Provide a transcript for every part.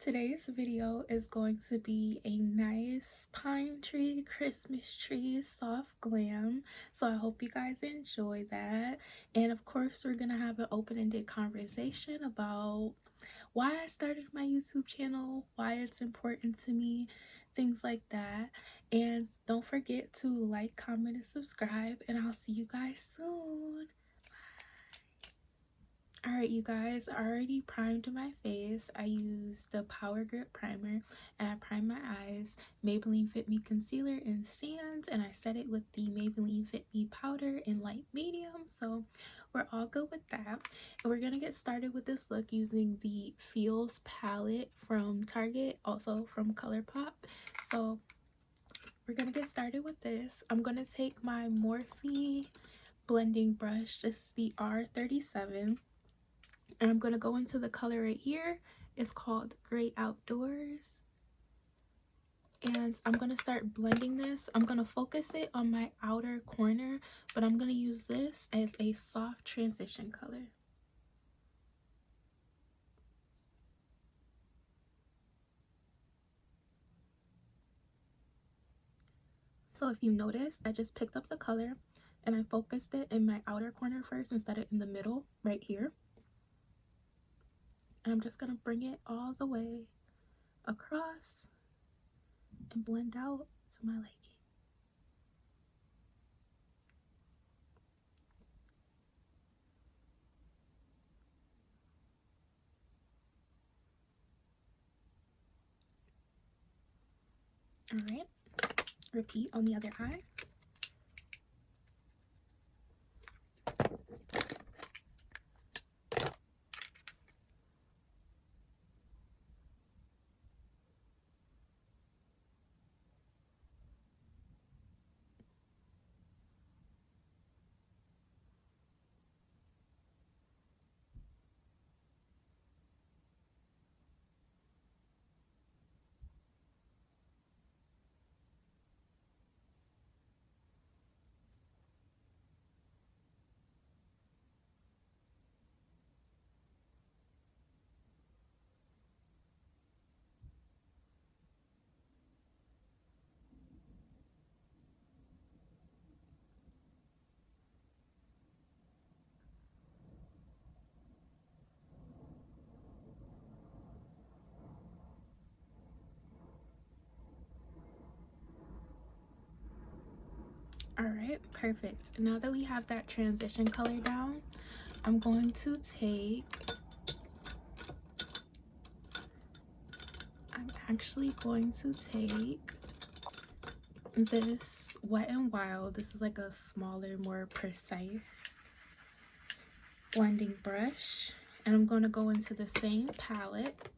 today's video is going to be a nice pine tree, Christmas tree, soft glam. So I hope you guys enjoy that. And of course, we're going to have an open-ended conversation about why I started my YouTube channel, why it's important to me, things like that. And don't forget to like, comment, and subscribe. And I'll see you guys soon. Alright, you guys, I already primed my face. I used the Power Grip primer and I primed my eyes, Maybelline Fit Me concealer in sand, and I set it with the Maybelline Fit Me powder in light medium. So we're all good with that. And we're gonna get started with this look using the Feels palette from Target, also from ColourPop. So we're gonna get started with this. I'm gonna take my Morphe blending brush. This is the R37. And I'm going to go into the color right here. It's called Gray Outdoors. And I'm going to start blending this. I'm going to focus it on my outer corner, but I'm going to use this as a soft transition color. So if you notice, I just picked up the color and I focused it in my outer corner first instead of in the middle right here. And I'm just going to bring it all the way across and blend out to my liking. All right, repeat on the other eye. All right, perfect. Now that we have that transition color down, I'm actually going to take this Wet n Wild. This is like a smaller, more precise blending brush. And I'm going to go into the same palette.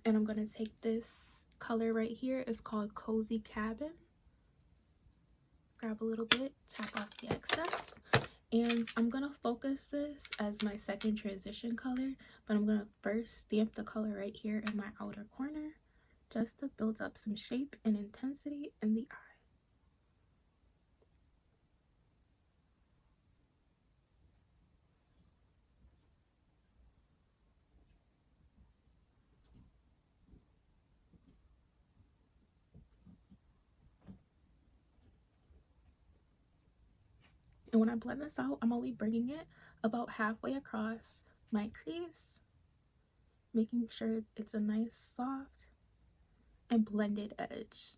And I'm going to take this color right here. It's called Cozy Cabin. Grab a little bit, tap off the excess. And I'm going to focus this as my second transition color, but I'm going to first stamp the color right here in my outer corner just to build up some shape and intensity in the eye. And when I blend this out, I'm only bringing it about halfway across my crease, making sure it's a nice soft and blended edge.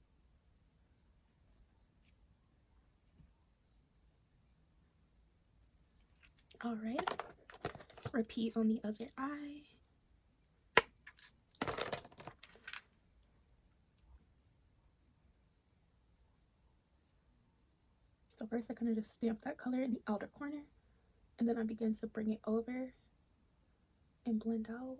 All right, repeat on the other eye. So first I kind of just stamp that color in the outer corner, and then I begin to bring it over and blend out.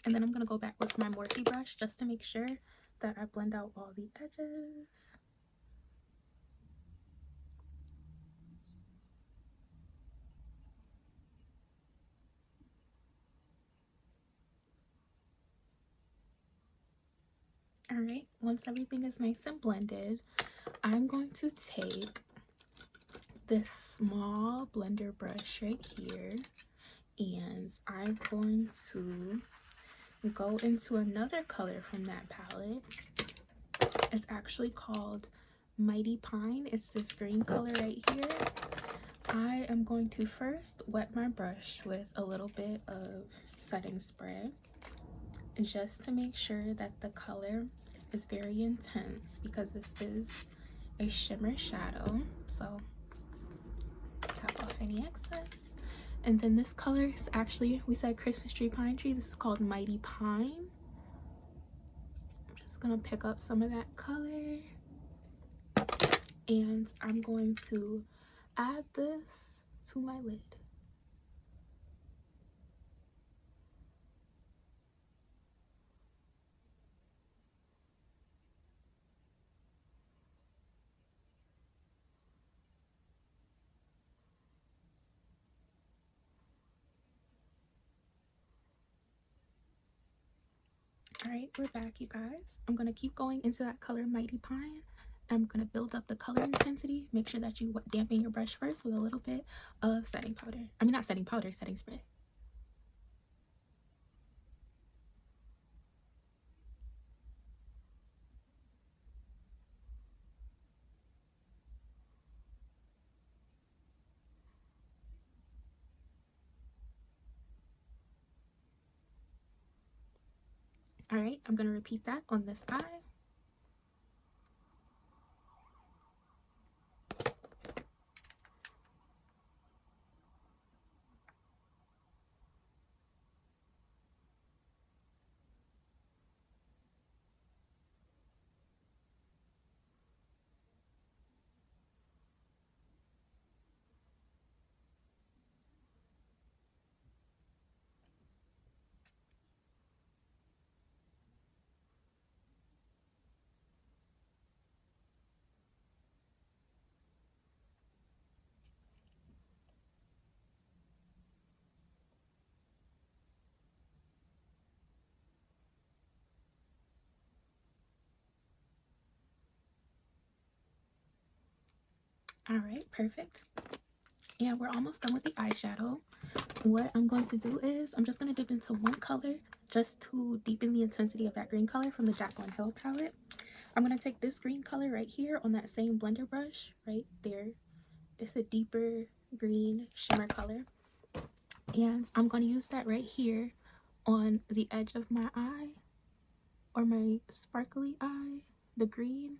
And then I'm going to go back with my Morphe brush just to make sure that I blend out all the edges. Alright, once everything is nice and blended, I'm going to take this small blender brush right here and I'm going to go into another color from that palette. It's actually called Mighty Pine. It's this green color right here. I am going to first wet my brush with a little bit of setting spray just to make sure that the color is very intense because this is a shimmer shadow. So tap off any excess. And then this color is actually, we said Christmas tree pine tree. This is called Mighty Pine. I'm just gonna pick up some of that color and I'm going to add this to my lid. All right, we're back, you guys. I'm gonna keep going into that color Mighty Pine. I'm gonna build up the color intensity. Make sure that you dampen your brush first with a little bit of setting powder. I mean, not setting powder, setting spray. All right, I'm gonna repeat that on this eye. All right, perfect. And we're almost done with the eyeshadow. What I'm going to do is I'm just going to dip into one color just to deepen the intensity of that green color from the Jaclyn Hill palette. I'm going to take this green color right here on that same blender brush right there. It's a deeper green shimmer color. And I'm going to use that right here on the edge of my eye or my sparkly eye, the green.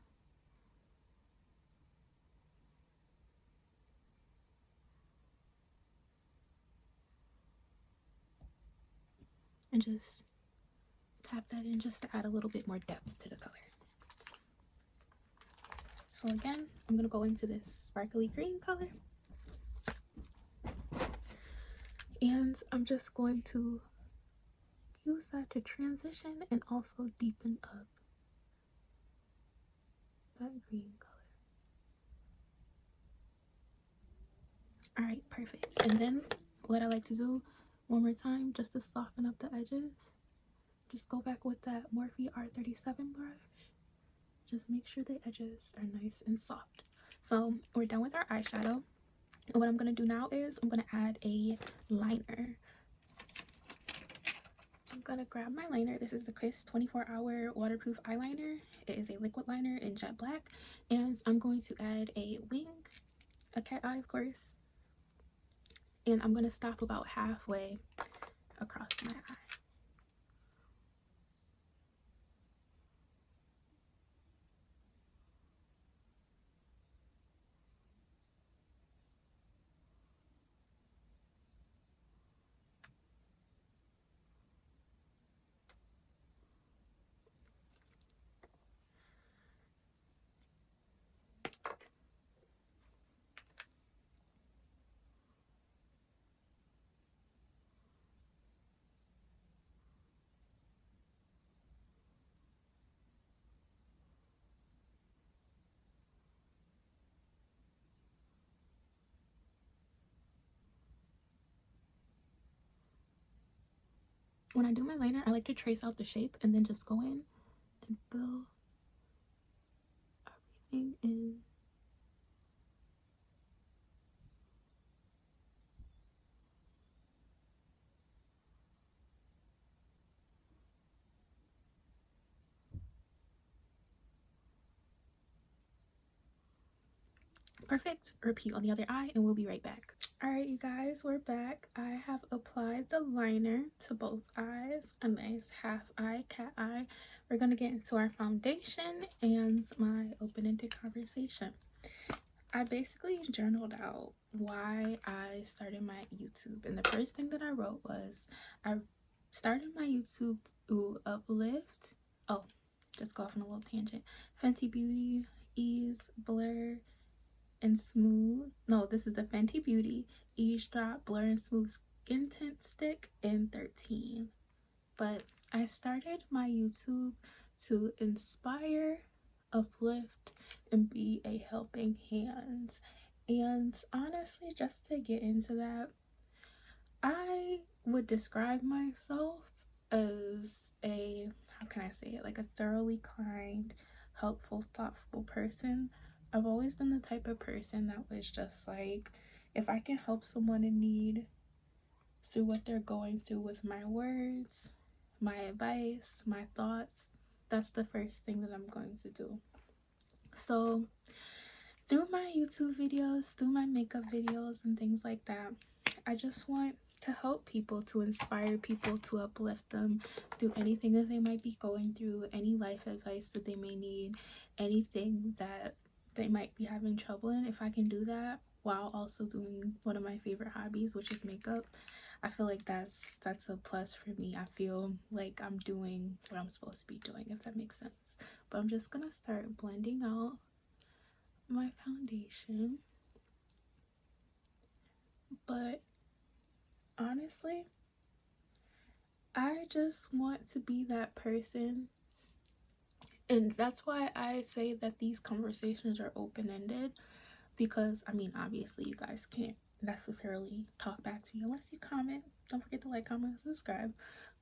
And just tap that in just to add a little bit more depth to the color. So again, I'm going to go into this sparkly green color. And I'm just going to use that to transition and also deepen up that green color. Alright, perfect. And then what I like to do one more time just to soften up the edges, just go back with that Morphe R37 brush. Just make sure the edges are nice and soft. So we're done with our eyeshadow. What I'm going to do now is I'm going to add a liner. I'm going to grab my liner. This is the Kiss 24-hour waterproof eyeliner. It is a liquid liner in jet black. And I'm going to add a wing, a cat eye of course. And I'm going to stop about halfway across my eye. when I do my liner, I like to trace out the shape and then just go in and fill everything in. Perfect. Repeat on the other eye and we'll be right back. All right, you guys, we're back. I have applied the liner to both eyes, a nice half eye, cat eye. We're gonna get into our foundation and my open-ended conversation. I basically journaled out why I started my YouTube, and the first thing that I wrote was I started my YouTube to uplift. Oh, just go off on a little tangent. Fenty Beauty, Ease, Blur, and Smooth. No, this is the Fenty Beauty Eavesdrop Blur and Smooth Skin Tint Stick in 13. But I started my YouTube to inspire, uplift, and be a helping hand. And honestly, just to get into that, I would describe myself as a, how can I say it, like a thoroughly kind, helpful, thoughtful person. I've always been the type of person that was just like, if I can help someone in need through what they're going through with my words, my advice, my thoughts, that's the first thing that I'm going to do. So through my YouTube videos, through my makeup videos and things like that, I just want to help people, to inspire people, to uplift them through anything that they might be going through, any life advice that they may need, anything that they might be having trouble in. If I can do that while also doing one of my favorite hobbies, which is makeup, I feel like that's a plus for me. I feel like I'm doing what I'm supposed to be doing, if that makes sense. But I'm just gonna start blending out my foundation. But honestly, I just want to be that person, and that's why I say that these conversations are open-ended, because I mean, obviously you guys can't necessarily talk back to me unless you comment. Don't forget to like, comment, and subscribe.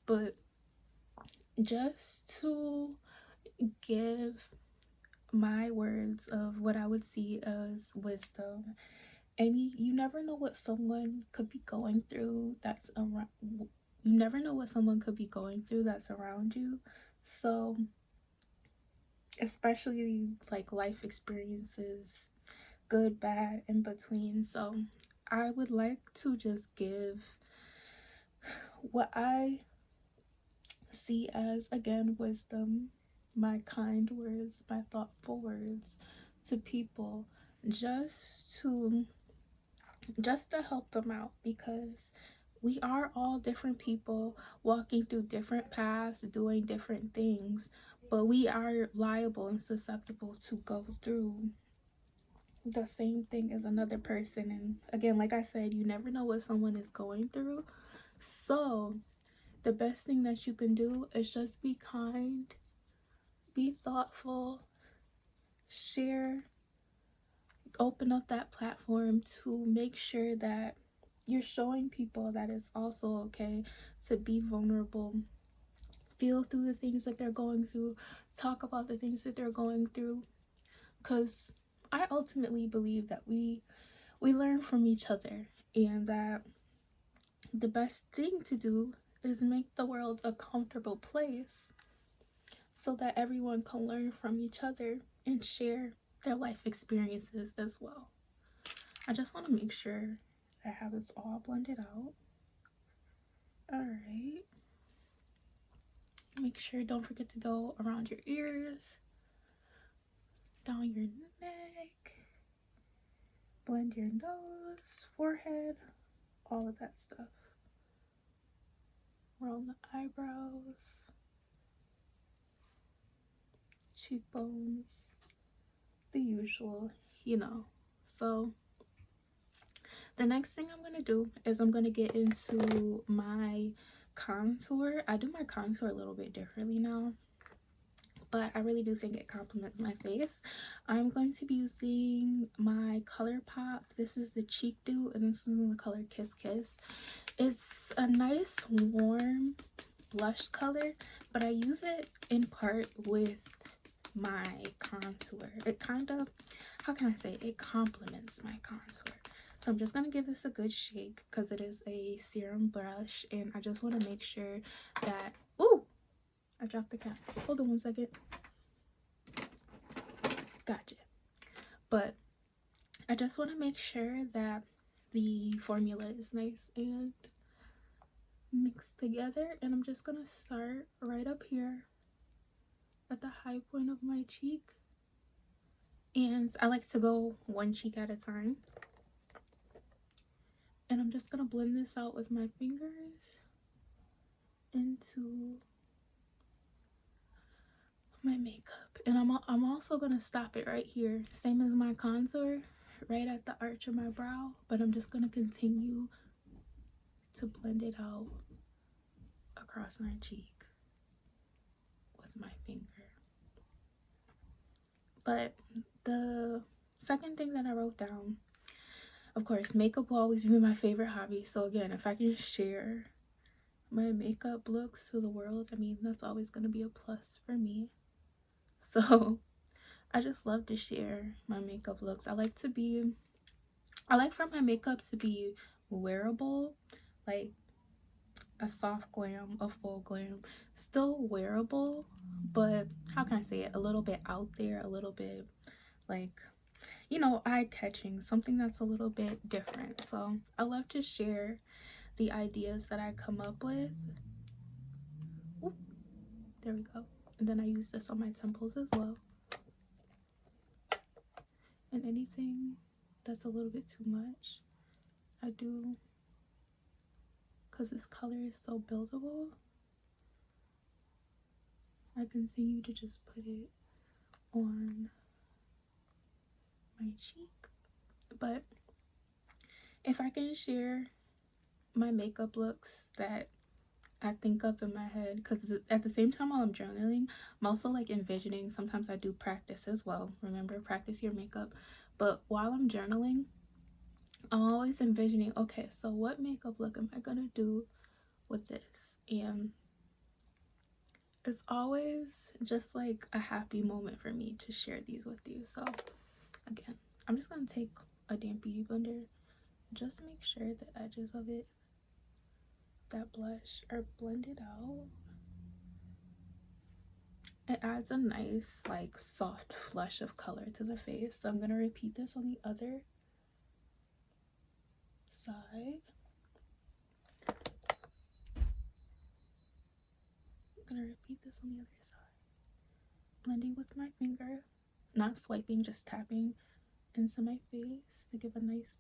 But just to give my words of what I would see as wisdom. And you never know what someone could be going through that's around. You never know what someone could be going through that's around you. So especially like life experiences, good, bad, in between. So I would like to just give what I see as, again, wisdom, my kind words, my thoughtful words to people, just to help them out, because we are all different people walking through different paths, doing different things, but we are liable and susceptible to go through the same thing as another person. And again, like I said, you never know what someone is going through. So the best thing that you can do is just be kind, be thoughtful, share, open up that platform to make sure that you're showing people that it's also okay to be vulnerable, feel through the things that they're going through, talk about the things that they're going through, because I ultimately believe that we learn from each other, and that the best thing to do is make the world a comfortable place so that everyone can learn from each other and share their life experiences as well. I just want to make sure I have this all blended out. Alright. Make sure, don't forget to go around your ears, down your neck, blend your nose, forehead, all of that stuff. Around the eyebrows, cheekbones, the usual, you know. So the next thing I'm going to do is I'm going to get into my contour. I do my contour a little bit differently now, but I really do think it complements my face. I'm going to be using my ColourPop. This is the Cheek Dew, and this is in the color Kiss Kiss. It's a nice warm blush color, but I use it in part with my contour. It kind of, how can I say, it complements my contour. So I'm just going to give this a good shake because it is a serum brush, and I just want to make sure that, ooh, I dropped the cap. Hold on one second. Gotcha. But I just want to make sure that the formula is nice and mixed together, and I'm just going to start right up here at the high point of my cheek, and I like to go one cheek at a time. And I'm just gonna blend this out with my fingers into my makeup. And I'm also gonna stop it right here, same as my contour, right at the arch of my brow, but I'm just gonna continue to blend it out across my cheek with my finger. But the second thing that I wrote down, of course, makeup will always be my favorite hobby. So again, if I can share my makeup looks to the world, I mean, that's always going to be a plus for me. So I just love to share my makeup looks. I like for my makeup to be wearable, like a soft glam, a full glam, still wearable, but how can I say it, a little bit out there, a little bit like, you know, eye-catching, something that's a little bit different. So I love to share the ideas that I come up with. Ooh, there we go. And then I use this on my temples as well. And anything that's a little bit too much, I do, because this color is so buildable, I continue to just put it on my cheek. But if I can share my makeup looks that I think up in my head, because at the same time while I'm journaling, I'm also like envisioning, sometimes I do practice as well, remember, practice your makeup. But while I'm journaling, I'm always envisioning, okay, so what makeup look am I gonna do with this? And it's always just like a happy moment for me to share these with you. So again, I'm just gonna take a damp beauty blender, just make sure the edges of it, that blush, are blended out. It adds a nice like soft flush of color to the face. So I'm gonna repeat this on the other side. I'm gonna repeat this on the other side, blending with my finger, not swiping, just tapping into my face to give a nice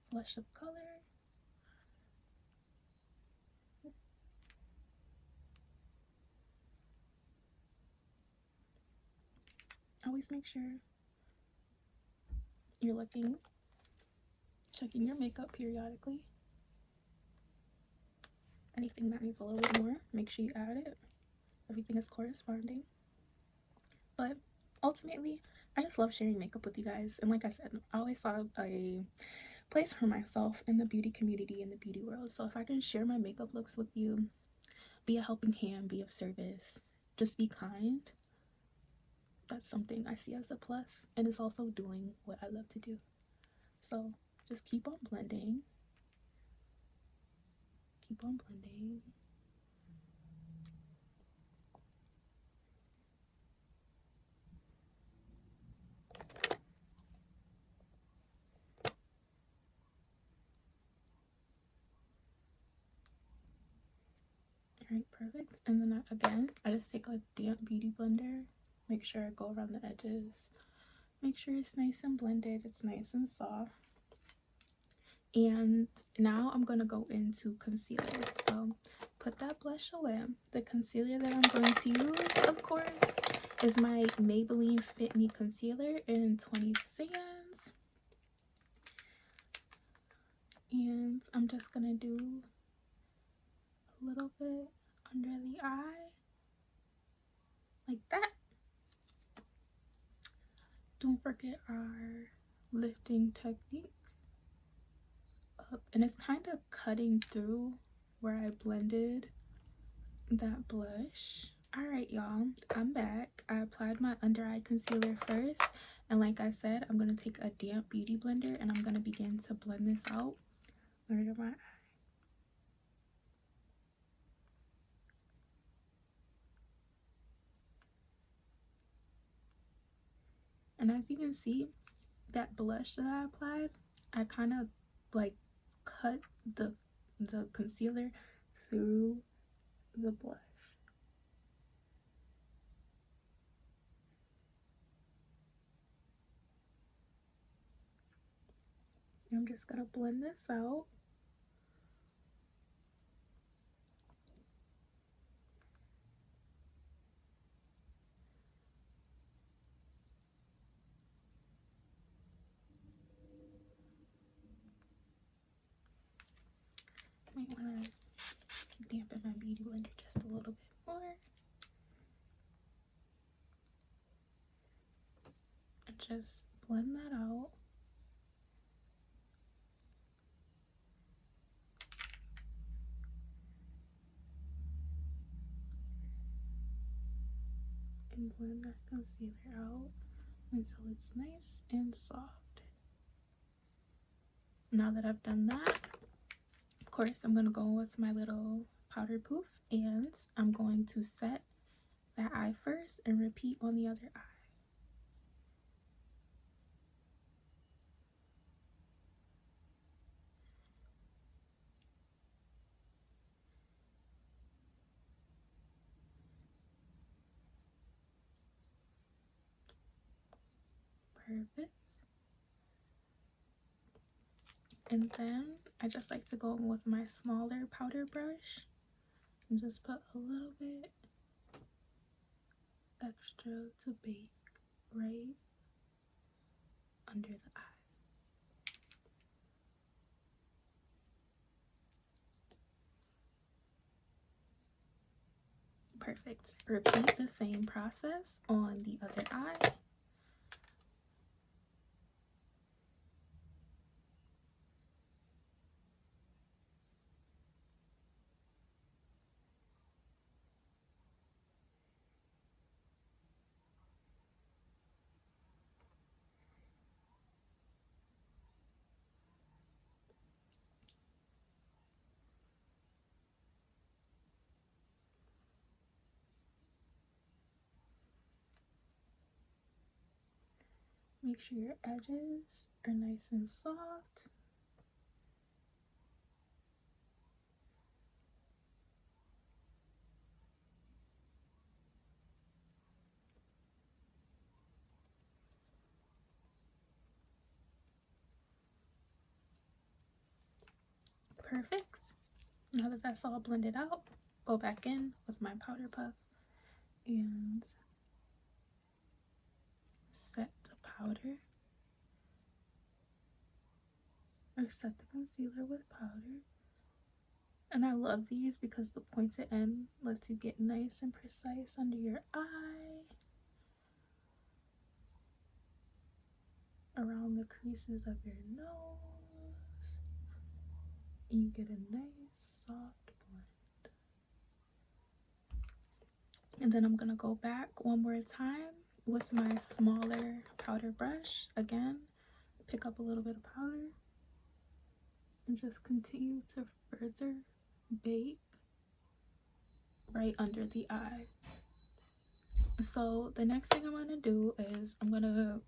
flush of color. Always make sure you're checking your makeup periodically. Anything that needs a little bit more, make sure you add it. Everything is corresponding. But ultimately, I just love sharing makeup with you guys. And like I said, I always saw a place for myself in the beauty community, in the beauty world. So if I can share my makeup looks with you, be a helping hand, be of service, just be kind, that's something I see as a plus. And it's also doing what I love to do. So just keep on blending. Keep on blending. Alright, perfect. And then again, I just take a damp beauty blender, make sure I go around the edges, make sure it's nice and blended, it's nice and soft. And now I'm going to go into concealer. So put that blush away. The concealer that I'm going to use, of course, is my Maybelline Fit Me Concealer in 20 Sands. And I'm just going to do a little bit under the eye, like that. Don't forget our lifting technique up, and it's kind of cutting through where I blended that blush. All right, y'all, I'm back. I applied my under eye concealer first, and like I said, I'm gonna take a damp beauty blender and I'm gonna begin to blend this out under my eye. And as you can see, that blush that I applied, I kind of like cut the concealer through the blush. I'm just gonna blend this out. Might want to dampen my beauty blender just a little bit more. And just blend that out. And blend that concealer out until it's nice and soft. Now that I've done that, of course, I'm going to go with my little powder poof, and I'm going to set that eye first and repeat on the other eye. Perfect. And then I just like to go with my smaller powder brush and just put a little bit extra to bake right under the eye. Perfect. Repeat the same process on the other eye. Make sure your edges are nice and soft. Perfect. Now that that's all blended out, go back in with my powder puff and set the powder, or set the concealer with powder. And I love these because the pointed end lets you get nice and precise under your eye, around the creases of your nose, and you get a nice soft blend. And then I'm gonna go back one more time with my smaller powder brush. Again, pick up a little bit of powder and just continue to further bake right under the eye. So the next thing I'm gonna do is I'm gonna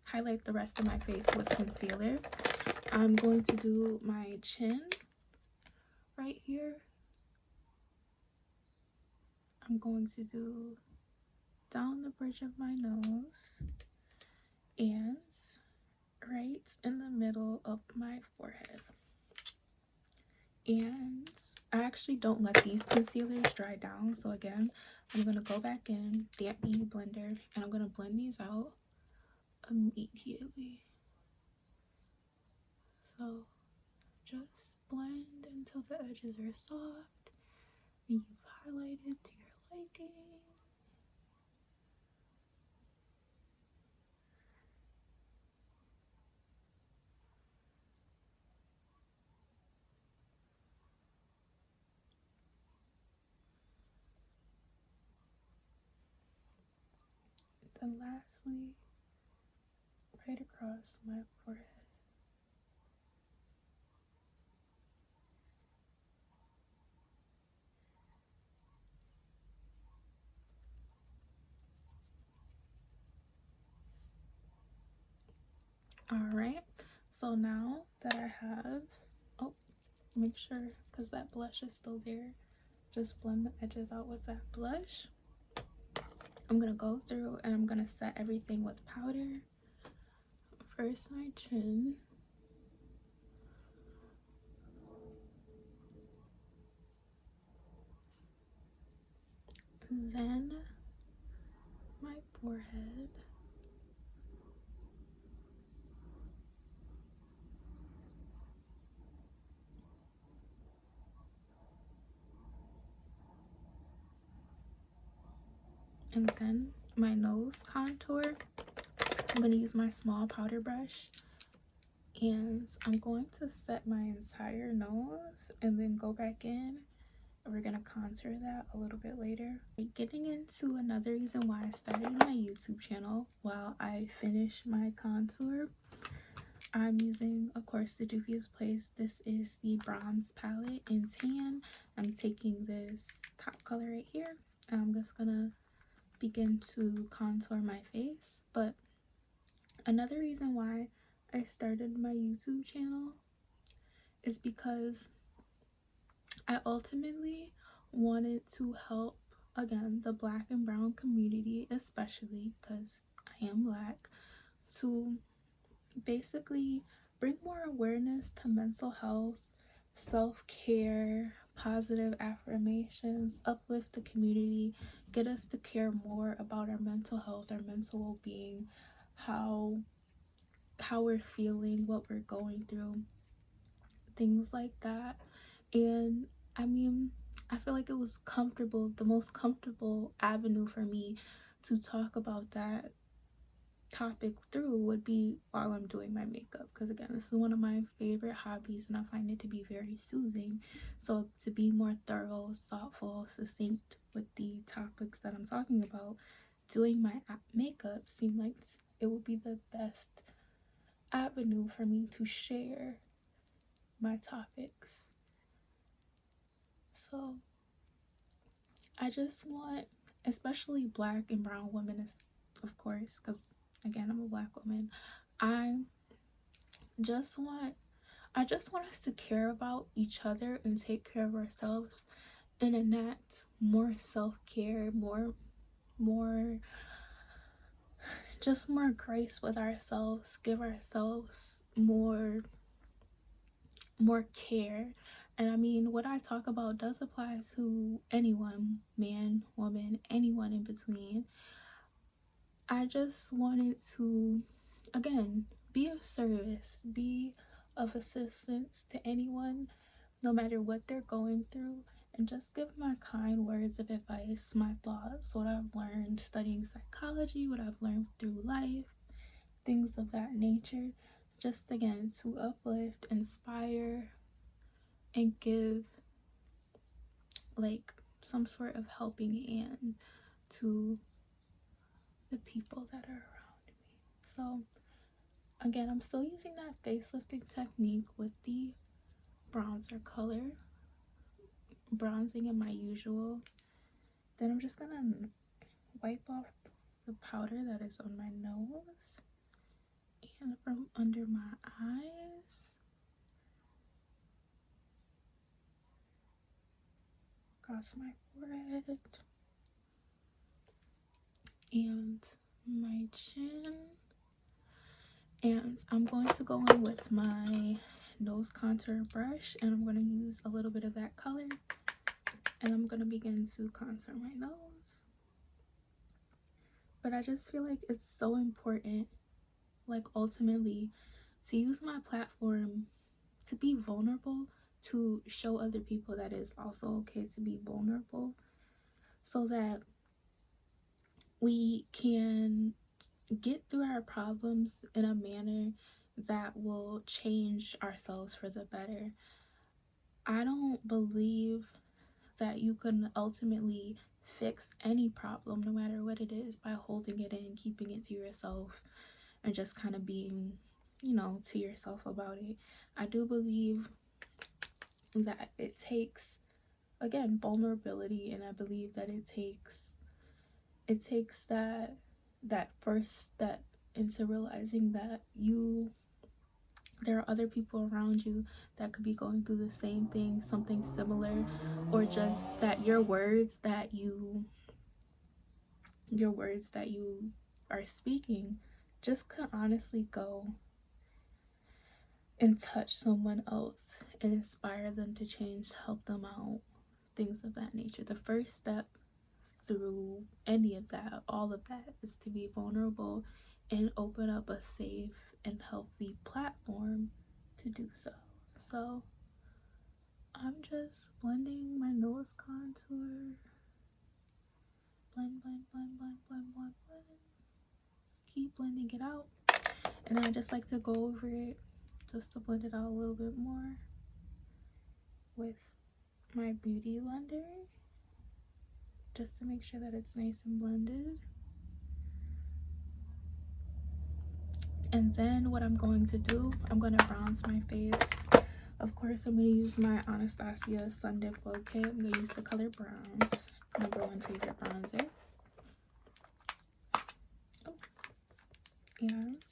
highlight the rest of my face with concealer. I'm going to do my chin right here. I'm going to do down the bridge of my nose and right in the middle of my forehead. And I actually don't let these concealers dry down, so again, I'm going to go back in, damp beauty blender, and I'm going to blend these out immediately. So just blend until the edges are soft and you've highlighted to your liking. then lastly, right across my forehead. Alright, so now that I have, oh, make sure, because that blush is still there, just blend the edges out with that blush. I'm gonna go through and I'm gonna set everything with powder. First my chin, and then my forehead, and then my nose contour. I'm going to use my small powder brush, and I'm going to set my entire nose and then go back in, and we're going to contour that a little bit later. Getting into another reason why I started my YouTube channel, while I finish my contour, I'm using, of course, the Juvia's Place. This is the bronze palette in tan. I'm taking this top color right here, and I'm just gonna begin to contour my face. But another reason why I started my YouTube channel is because I ultimately wanted to help, again, the Black and brown community, especially because I am Black, to basically bring more awareness to mental health, self-care, positive affirmations, uplift the community, get us to care more about our mental health, our mental well-being, how we're feeling, what we're going through, things like that. And I mean, I feel like it was comfortable, the most comfortable avenue for me to talk about that topic through would be while I'm doing my makeup, because again, this is one of my favorite hobbies and I find it to be very soothing. So to be more thorough, thoughtful, succinct with the topics that I'm talking about, doing my makeup seemed like it would be the best avenue for me to share my topics. So I just want, especially Black and brown women, of course, because again, I'm a Black woman, I just want us to care about each other and take care of ourselves and enact more self-care, more just more grace with ourselves, give ourselves more care. And I mean, what I talk about does apply to anyone, man, woman, anyone in between. I just wanted to, again, be of service, be of assistance to anyone, no matter what they're going through, and just give my kind words of advice, my thoughts, what I've learned studying psychology, what I've learned through life, things of that nature, just again to uplift, inspire, and give like some sort of helping hand to the people that are around me. So again, I'm still using that facelifting technique with the bronzer color, bronzing in my usual. Then I'm just gonna wipe off the powder that is on my nose and from under my eyes, across my forehead and my chin. And I'm going to go in with my nose contour brush, and I'm going to use a little bit of that color, and I'm going to begin to contour my nose. But I just feel like it's so important, like ultimately, to use my platform to be vulnerable, to show other people that it's also okay to be vulnerable, so that we can get through our problems in a manner that will change ourselves for the better. I don't believe that you can ultimately fix any problem, no matter what it is, by holding it in, keeping it to yourself, and just kind of being, you know, to yourself about it. I do believe that it takes, again, vulnerability, and I believe that it takes that first step into realizing that there are other people around you that could be going through the same thing, something similar, or just that your words that you are speaking just could honestly go and touch someone else and inspire them to change, help them out, things of that nature. The first step through any of that, all of that, is to be vulnerable and open up a safe and healthy platform to do so. So I'm just blending my nose contour. Blend, blend, blend, blend, blend, blend, blend. Just keep blending it out. And then I just like to go over it just to blend it out a little bit more with my beauty blender, just to make sure that it's nice and blended. And then what I'm going to do, I'm going to bronze my face. Of course, I'm going to use my Anastasia Sun Dip Glow Kit. I'm going to use the color Bronze, #1 favorite bronzer. Oh. And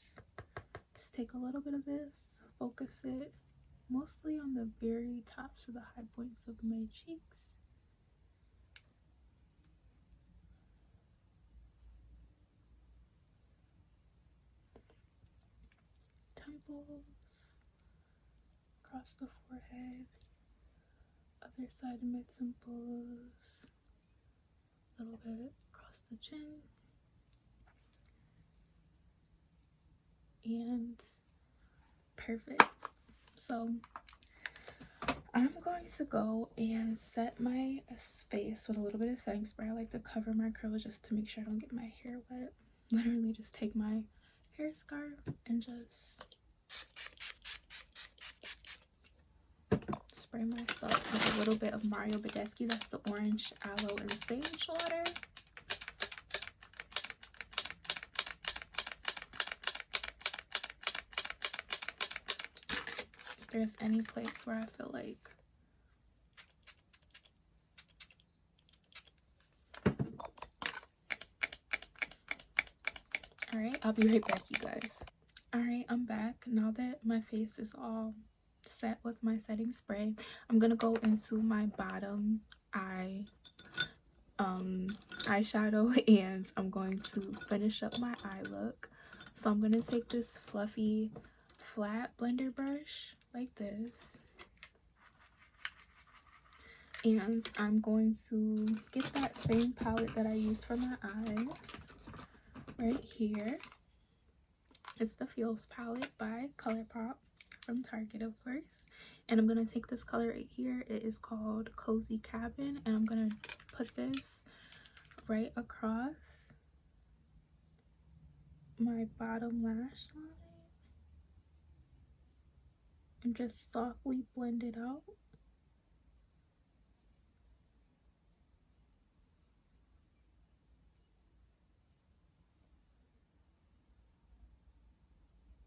just take a little bit of this, focus it mostly on the very tops of the high points of my cheeks. Temples, across the forehead, other side of my temples, a little bit across the chin, and perfect. So I'm going to go and set my face with a little bit of setting spray. I like to cover my curls just to make sure I don't get my hair wet. Literally just take my hair scarf and just spray myself with a little bit of Mario Badescu. That's the orange aloe and sage water. If there's any place where I feel like alright, I'll be right back, you guys. Alright, I'm back. Now that my face is all set with my setting spray, I'm gonna go into my bottom eyeshadow and I'm going to finish up my eye look. So I'm gonna take this fluffy flat blender brush like this, and I'm going to get that same palette that I used for my eyes right here. It's the Feels palette by ColourPop from Target, of course. And I'm going to take this color right here. It is called Cozy Cabin. And I'm going to put this right across my bottom lash line. And just softly blend it out.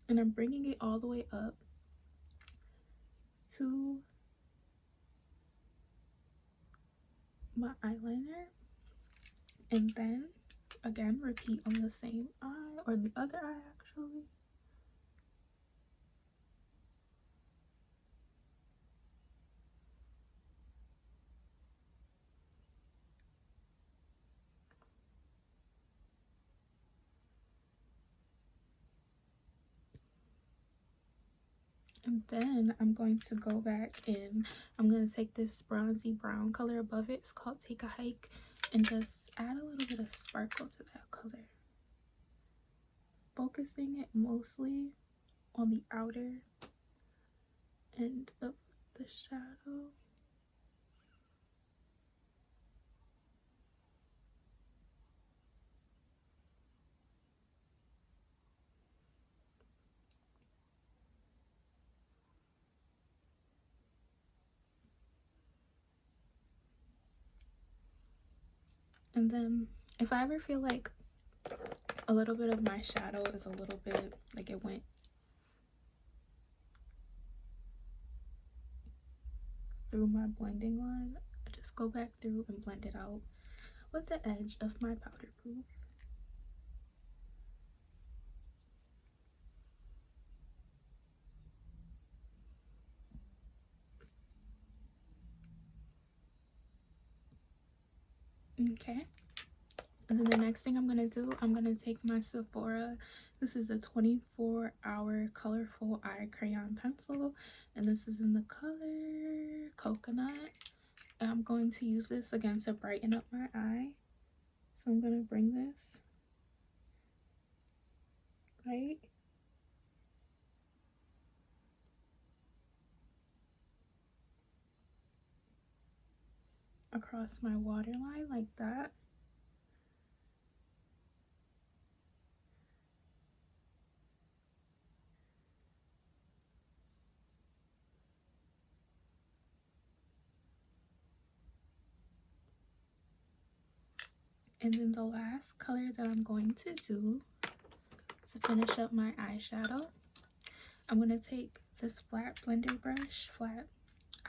And I'm bringing it all the way up to my eyeliner, and then again repeat on the same eye, or the other eye actually. And then I'm going to go back and I'm going to take this bronzy brown color above it. It's called Take a Hike, and just add a little bit of sparkle to that color. Focusing it mostly on the outer end of the shadow. And then if I ever feel like a little bit of my shadow is a little bit like it went through my blending line, I just go back through and blend it out with the edge of my powder proof. Okay, and then the next thing I'm gonna do, I'm gonna take my Sephora, this is a 24-hour colorful eye crayon pencil, and this is in the color Coconut, and I'm going to use this again to brighten up my eye. So I'm gonna bring this right across my waterline like that. And then the last color that I'm going to do to finish up my eyeshadow, I'm going to take this flat blender brush, flat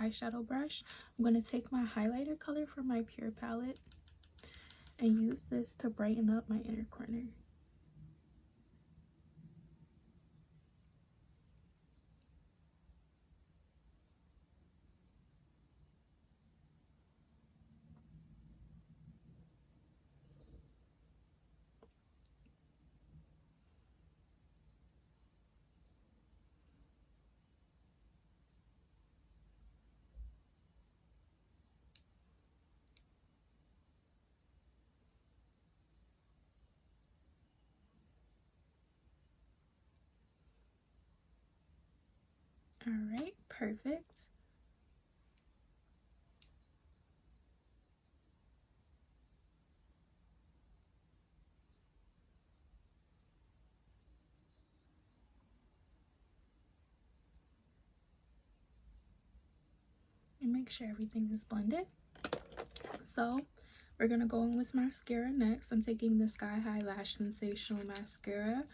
eyeshadow brush. I'm going to take my highlighter color from my Pure palette and use this to brighten up my inner corner. Alright, perfect. And make sure everything is blended. So we're gonna go in with mascara next. I'm taking the Sky High Lash Sensational Mascara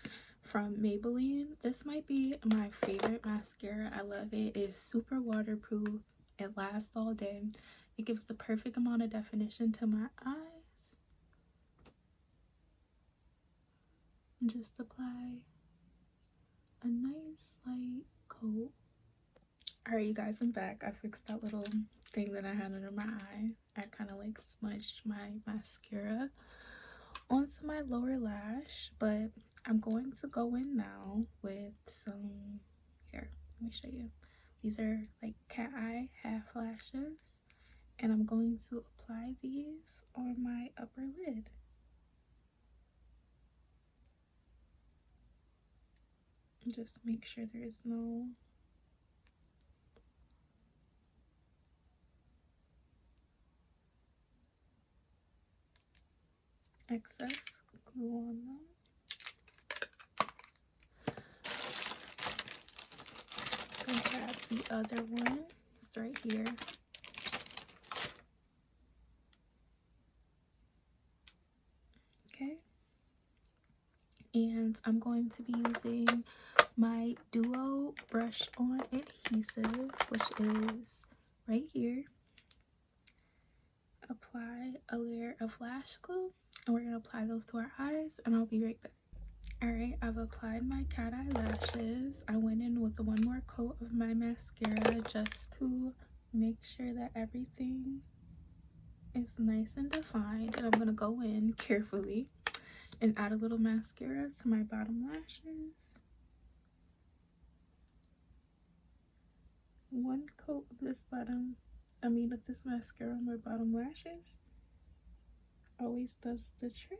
from Maybelline. This might be my favorite mascara. I love it. It's super waterproof. It lasts all day. It gives the perfect amount of definition to my eyes. And just apply a nice light coat. Alright, you guys, I'm back. I fixed that little thing that I had under my eye. I kind of like smudged my mascara onto my lower lash, but I'm going to go in now with some, here, let me show you. These are like cat eye half lashes, and I'm going to apply these on my upper lid. Just make sure there is no excess glue on them. I'm gonna grab the other one. It's right here. Okay. And I'm going to be using my Duo brush on adhesive, which is right here. Apply a layer of lash glue, and we're gonna apply those to our eyes, and I'll be right back. Alright, I've applied my cat eye lashes. I went in with one more coat of my mascara just to make sure that everything is nice and defined, and I'm gonna go in carefully and add a little mascara to my bottom lashes. One coat of this of this mascara on my bottom lashes always does the trick.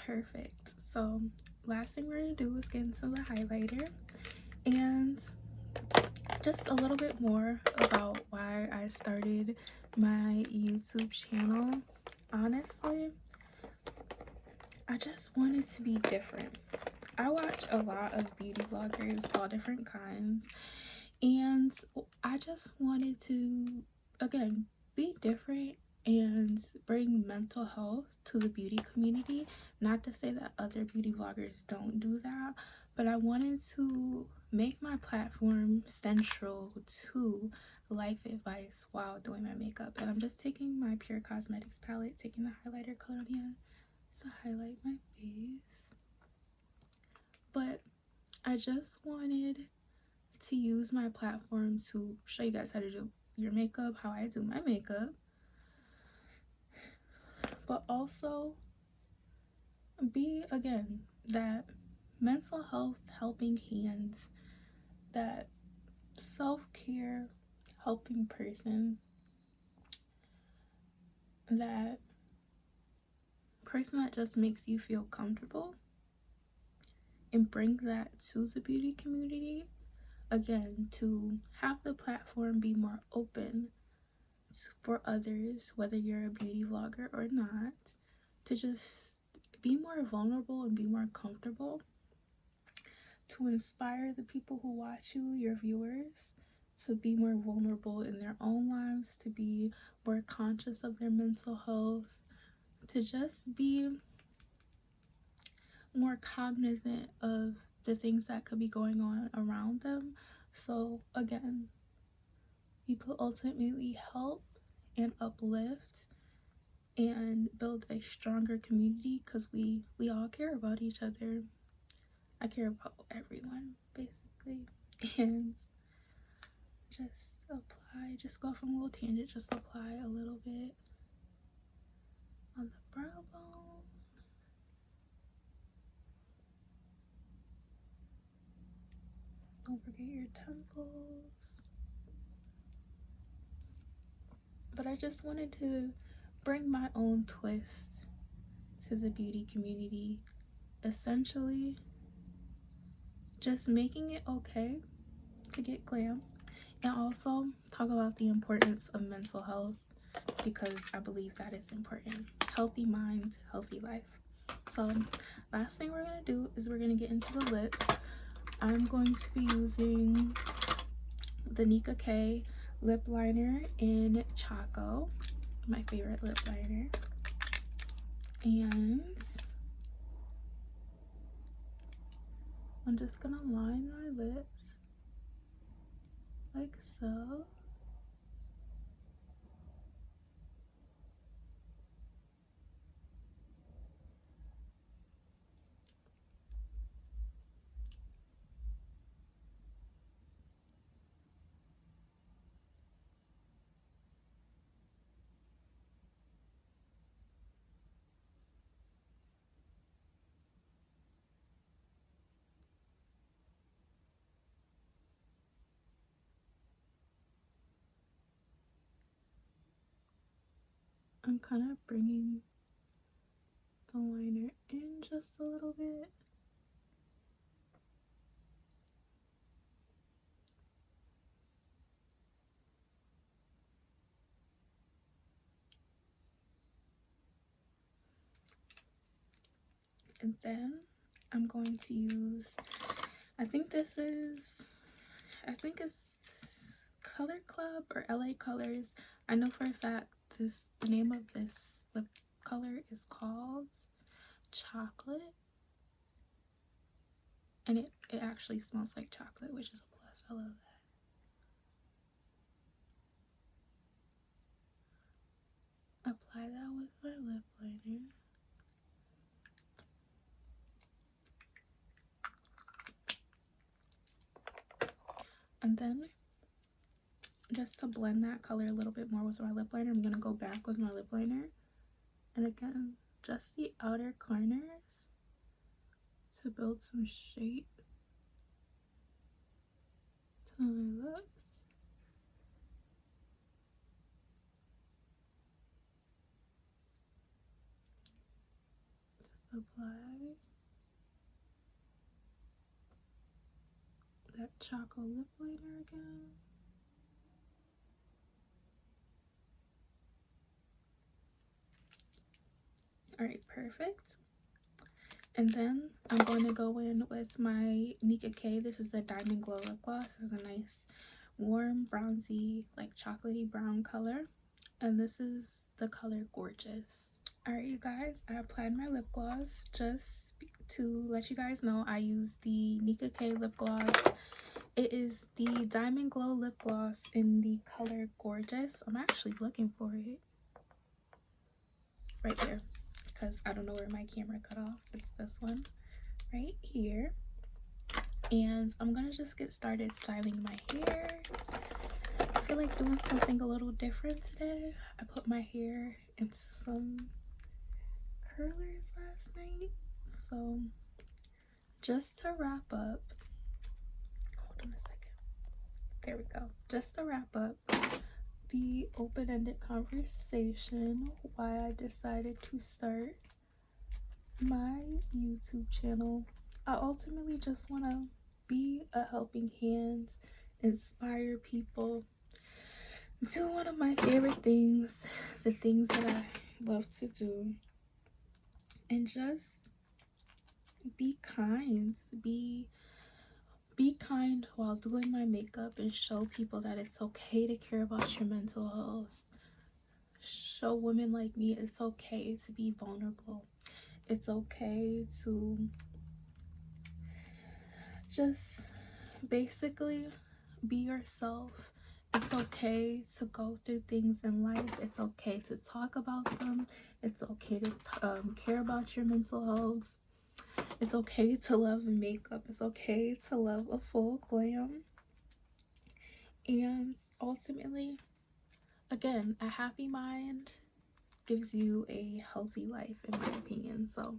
Perfect. So last thing we're gonna do is get into the highlighter, and just a little bit more about why I started my YouTube channel. Honestly, I just wanted to be different. I watch a lot of beauty vloggers, all different kinds, and I just wanted to, again, be different and bring mental health to the beauty community. Not to say that other beauty vloggers don't do that, but I wanted to make my platform central to life advice while doing my makeup. And I'm just taking my Pure Cosmetics palette, taking the highlighter color on here to highlight my face. But I just wanted to use my platform to show you guys how to do your makeup, how I do my makeup, but also be, again, that mental health helping hands, that self-care helping person, that person that just makes you feel comfortable, and bring that to the beauty community. Again, to have the platform be more open for others, whether you're a beauty vlogger or not, to just be more vulnerable and be more comfortable, to inspire the people who watch you, your viewers, to be more vulnerable in their own lives, to be more conscious of their mental health, to just be more cognizant of the things that could be going on around them. So again, you could ultimately help and uplift and build a stronger community, because we all care about each other. I care about everyone basically. And just apply, just go from a little tangent, just apply a little bit on the brow bone. Don't forget your temples. But I just wanted to bring my own twist to the beauty community. Essentially, just making it okay to get glam, and also talk about the importance of mental health, because I believe that is important. Healthy mind, healthy life. So last thing we're gonna do is we're gonna get into the lips. I'm going to be using the Nika K lip liner in Choco, my favorite lip liner. And I'm just gonna line my lips like so. I'm kind of bringing the liner in just a little bit. And then I'm going to use, I think it's Color Club or LA Colors. I know for a fact the name of this lip color is called Chocolate, and it actually smells like chocolate, which is a plus. I love that. Apply that with my lip liner. And then, just to blend that color a little bit more with my lip liner, I'm going to go back with my lip liner. And again, just the outer corners to build some shape to my lips. Just apply that chocolate lip liner again. Alright, perfect. And then I'm going to go in with my Nika K. This is the Diamond Glow lip gloss. This is a nice warm bronzy, like chocolatey brown color. And this is the color Gorgeous. Alright, you guys, I applied my lip gloss. Just to let you guys know, I use the Nika K lip gloss. It is the Diamond Glow lip gloss in the color Gorgeous. I'm actually looking for it right there because I don't know where my camera cut off. It's this one right here. And I'm gonna just get started styling my hair. I feel like doing something a little different today. I put my hair into some curlers last night. So just to wrap up, hold on a second. There we go. Just to wrap up the open-ended conversation why I decided to start my YouTube channel. I ultimately just want to be a helping hand, inspire people, do one of my favorite things, the things that I love to do, and just be kind. Be kind while doing my makeup and show people that it's okay to care about your mental health. Show women like me it's okay to be vulnerable. It's okay to just basically be yourself. It's okay to go through things in life. It's okay to talk about them. It's okay to care about your mental health. It's okay to love makeup. It's okay to love a full glam. And ultimately, again, a happy mind gives you a healthy life, in my opinion. So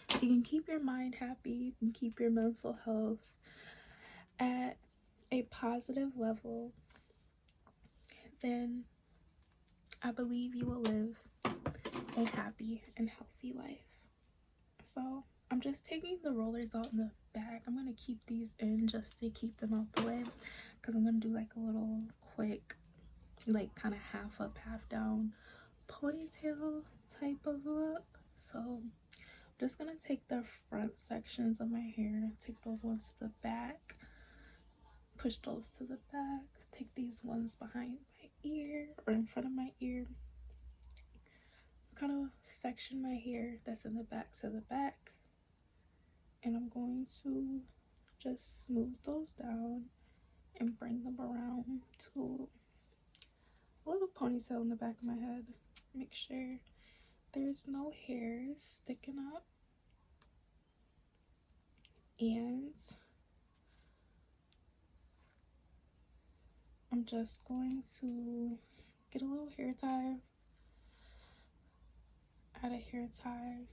if you can keep your mind happy, you can keep your mental health at a positive level, then I believe you will live a happy and healthy life. So I'm just taking the rollers out in the back. I'm going to keep these in just to keep them out the way, because I'm going to do like a little quick, like kind of half up, half down ponytail type of look. So I'm just going to take the front sections of my hair, take those ones to the back, push those to the back, take these ones behind my ear or in front of my ear, kind of section my hair that's in the back to the back, and I'm going to just smooth those down and bring them around to a little ponytail in the back of my head. Make sure there's no hairs sticking up, and I'm just going to get a little hair tie, add a hair tie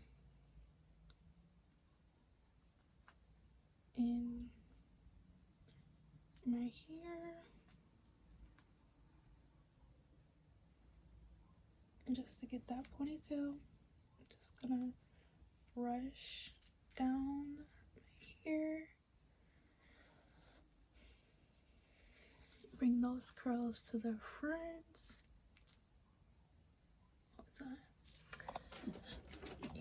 in my hair, and just to get that ponytail, I'm just gonna brush down my hair, bring those curls to the front.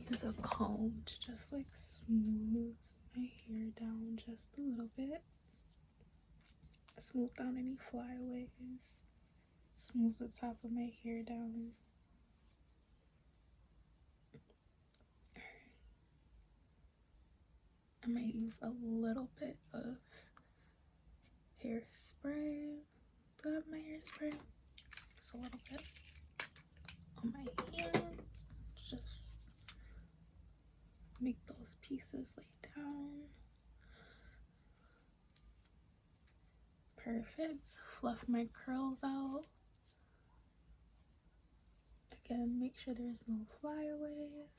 Use a comb to just like smooth my hair down just a little bit. Smooth down any flyaways. Smooth the top of my hair down. I might use a little bit of hairspray. Do I have my hairspray? Just a little bit on my hands. Just make those pieces lay down. Perfect. Fluff my curls out. Again, make sure there's no flyaways.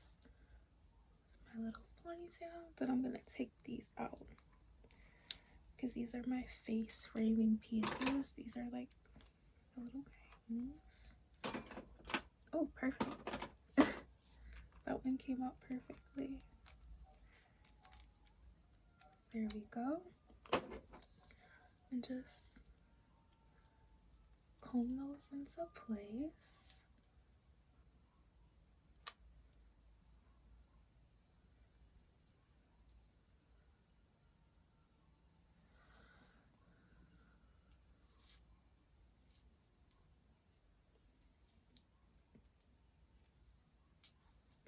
It's my little ponytail. Then I'm gonna take these out because these are my face framing pieces. These are like the little bangs. Oh, perfect. That one came out perfectly. There we go. And just comb those into place.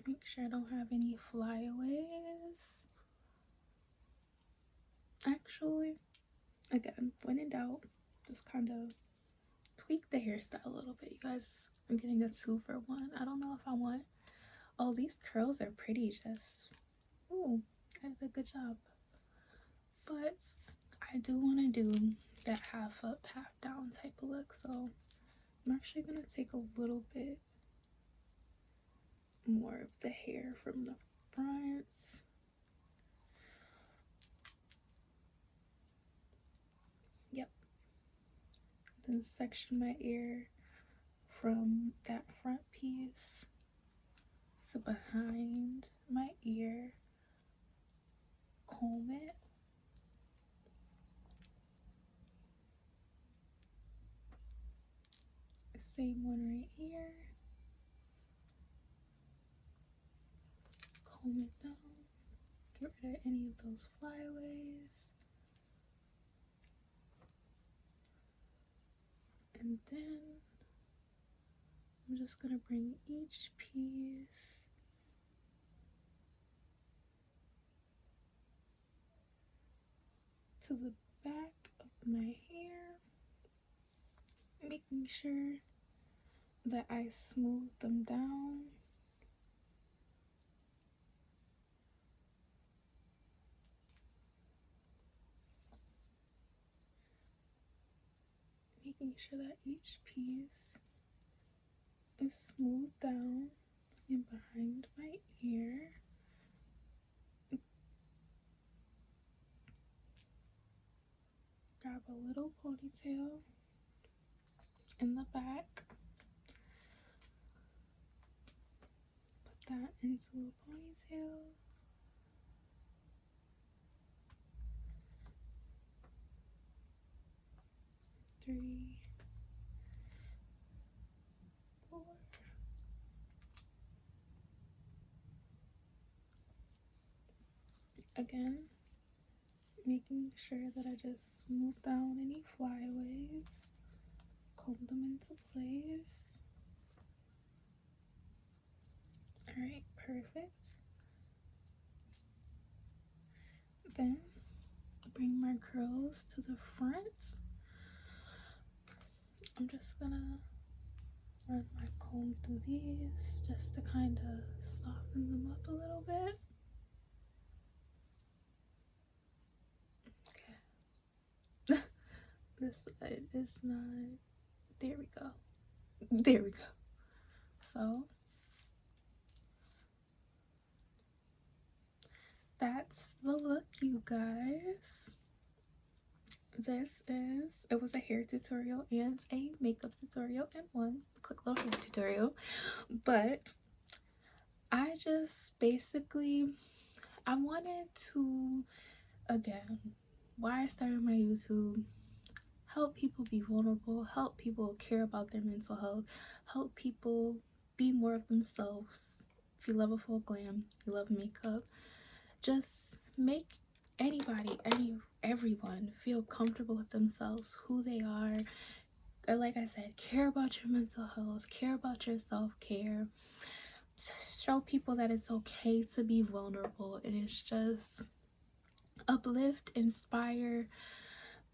Make sure I don't have any flyaways. Actually, again, when in doubt, just kind of tweak the hairstyle a little bit. You guys, I'm getting a 2-for-1. I don't know if I want. Oh, these curls are pretty. Just, ooh, I did a good job. But I do want to do that half up, half down type of look. So I'm actually gonna take a little bit more of the hair from the front. Yep. Then section my ear from that front piece to behind my ear. Comb it. Same one right here. Comb it down. Get rid of any of those flyaways. And then I'm just gonna bring each piece to the back of my hair, making sure that I smooth them down. Making sure that each piece is smoothed down and behind my ear. Grab a little ponytail in the back. Put that into a ponytail. Three, four. Again, making sure that I just smooth down any flyaways, comb them into place. Alright, perfect. Then bring my curls to the front. I'm just gonna run my comb through these just to kind of soften them up a little bit. Okay. This side is not. There we go. There we go. So that's the look, you guys. It was a hair tutorial and a makeup tutorial in one. Quick little hair tutorial. But I just basically, I wanted to, again, why I started my YouTube, help people be vulnerable, help people care about their mental health, help people be more of themselves. If you love a full glam, you love makeup, just make anybody, everyone feel comfortable with themselves, who they are. Or like I said, care about your mental health, care about your self-care, show people that it's okay to be vulnerable, and it's just uplift, inspire,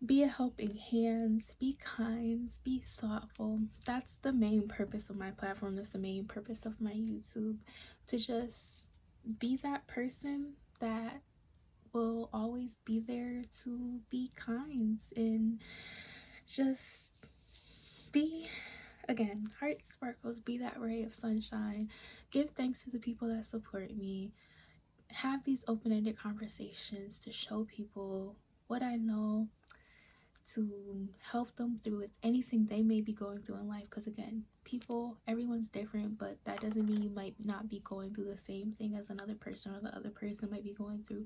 be a helping hand, be kind, be thoughtful. That's the main purpose of my platform. That's the main purpose of my YouTube, to just be that person that will always be there to be kind and just be, again, heart sparkles, be that ray of sunshine. Give thanks to the people that support me. Have these open-ended conversations to show people what I know, to help them through with anything they may be going through in life. Because again, people, everyone's different, but that doesn't mean you might not be going through the same thing as another person, or the other person might be going through